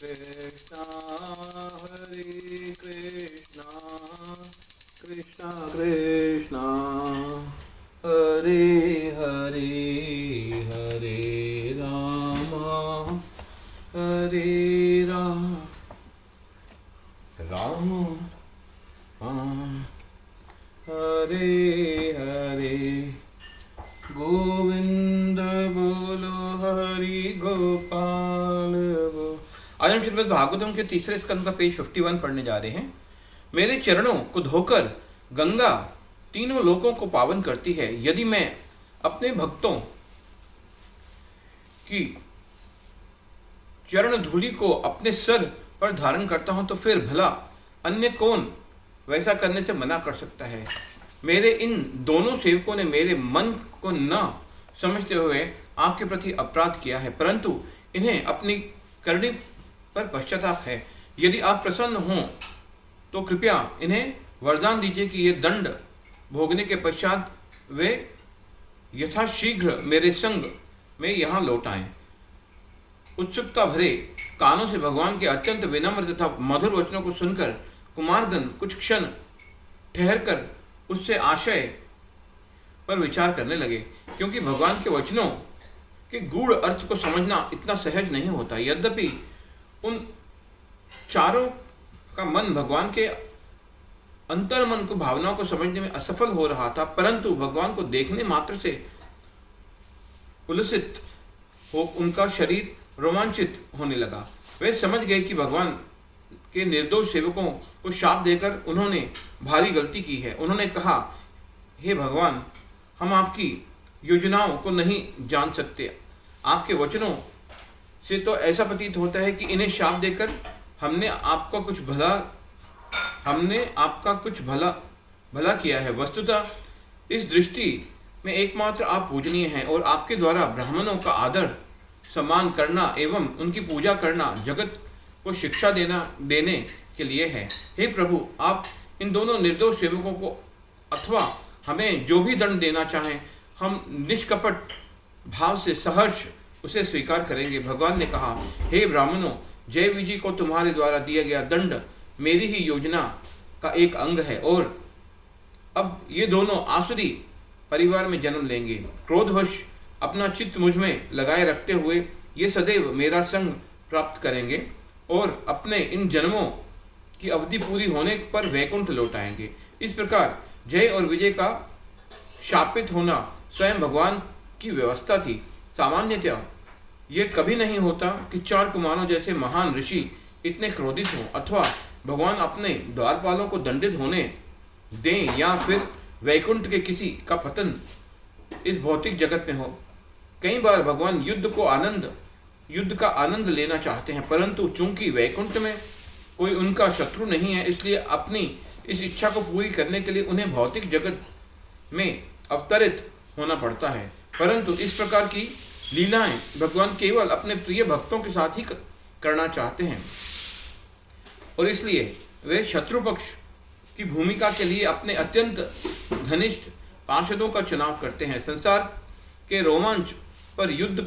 कृष्णा हरे कृष्णा कृष्णा कृष्णा हरे हरे हरे राम राम हरे हरे गोविंद बोलो हरि गोपाल बोलो। आज हम श्रीमद् भागवतम के तीसरे स्कंद का पेज 51 पढ़ने जा रहे हैं। मेरे चरणों को धोकर गंगा तीनों लोकों को पावन करती है। यदि मैं अपने भक्तों की चरण धूलि को अपने सर पर धारण करता हूं तो फिर भला अन्य कौन वैसा करने से मना कर सकता है। मेरे इन दोनों सेवकों ने मेरे मन को न समझते हुए आपके प्रति अपराध किया है, परंतु इन्हें अपनी करनी पर पश्चाताप है। यदि आप प्रसन्न हों तो कृपया इन्हें वरदान दीजिए कि ये दंड भोगने के पश्चात वे यथाशीघ्र मेरे संग में यहाँ लौट आएं। उत्सुकता भरे कानों से भगवान के अत्यंत विनम्र तथा मधुर वचनों को सुनकर कुमारगण कुछ क्षण ठहरकर उससे आशय पर विचार करने लगे, क्योंकि भगवान के वचनों के गूढ़ अर्थ को समझना इतना सहज नहीं होता। यद्यपि उन चारों का मन भगवान के अंतर्मन को भावनाओं को समझने में असफल हो रहा था, परंतु भगवान को देखने मात्र से उल्लसित हो उनका शरीर रोमांचित होने लगा। वे समझ गए कि भगवान के निर्दोष सेवकों को शाप देकर उन्होंने भारी गलती की है। उन्होंने कहा, हे भगवान, हम आपकी योजनाओं को नहीं जान सकते। आपके वचनों से तो ऐसा प्रतीत होता है कि इन्हें शाप देकर हमने आपका कुछ भला किया है। वस्तुतः इस दृष्टि में एकमात्र आप पूजनीय हैं और आपके द्वारा ब्राह्मणों का आदर सम्मान करना एवं उनकी पूजा करना जगत को शिक्षा देने के लिए है। हे प्रभु, आप इन दोनों निर्दोष सेवकों को अथवा हमें जो भी दंड देना चाहें, हम निष्कपट भाव से सहर्ष उसे स्वीकार करेंगे। भगवान ने कहा, हे ब्राह्मणों, जय विजय को तुम्हारे द्वारा दिया गया दंड मेरी ही योजना का एक अंग है और अब ये दोनों आसुरी परिवार में जन्म लेंगे। क्रोधवश अपना चित्त मुझ में लगाए रखते हुए ये सदैव मेरा संग प्राप्त करेंगे और अपने इन जन्मों की अवधि पूरी होने पर वैकुंठ लौट आएंगे। इस प्रकार जय और विजय का शापित होना स्वयं भगवान की व्यवस्था थी। सामान्यतः ये कभी नहीं होता कि चार कुमारों जैसे महान ऋषि इतने क्रोधित हों अथवा भगवान अपने द्वारपालों को दंडित होने दें या फिर वैकुंठ के किसी का पतन इस भौतिक जगत में हो। कई बार भगवान युद्ध का आनंद लेना चाहते हैं, परंतु चूंकि वैकुंठ में कोई उनका शत्रु नहीं है, इसलिए अपनी इस इच्छा को पूरी करने के लिए उन्हें भौतिक जगत में अवतरित होना पड़ता है। परंतु इस प्रकार की लीलाएं भगवान केवल अपने प्रिय भक्तों के साथ ही करना चाहते हैं और इसलिए वे शत्रु पक्ष की भूमिका के लिए अपने अत्यंत घनिष्ठ पार्षदों का चुनाव करते हैं। संसार के रोमांच पर युद्ध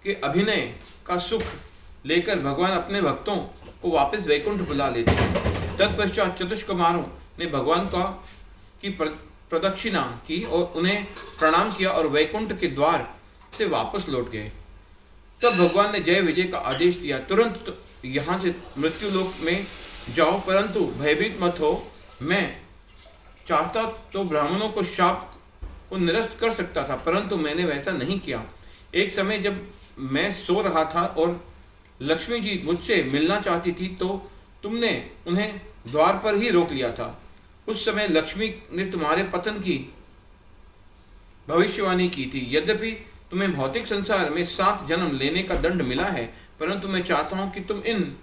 के अभिनय का सुख लेकर भगवान अपने भक्तों को वापस वैकुंठ बुला लेते हैं। तत्पश्चात चतुष्कुमारों ने भगवान की प्रदक्षिणा की और उन्हें प्रणाम किया और वैकुंठ के द्वार से वापस लौट गए। तब भगवान ने जय विजय का आदेश दिया, तुरंत यहाँ से मृत्यु लोक में जाओ, परंतु भयभीत मत हो। मैं चाहता तो ब्राह्मणों को शाप को निरस्त कर सकता था, परंतु मैंने वैसा नहीं किया। एक समय जब मैं सो रहा था और लक्ष्मी जी मुझसे मिलना चाहती थी तो तुमने उन्हें द्वार पर ही रोक लिया था। उस समय लक्ष्मी ने तुम्हारे पतन की भविष्यवाणी की थी। यद्यपि तुम्हें भौतिक संसार में 7 जन्म लेने का दंड मिला है, परंतु मैं चाहता हूं कि तुम इन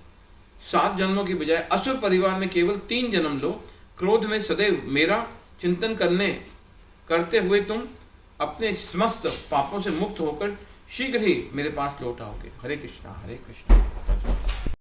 7 जन्मों की बजाय असुर परिवार में केवल 3 जन्म लो। क्रोध में सदैव मेरा चिंतन करते हुए तुम अपने समस्त पापों से मुक्त होकर शीघ्र ही मेरे पास लौट आओगे। हरे कृष्णा हरे कृष्णा।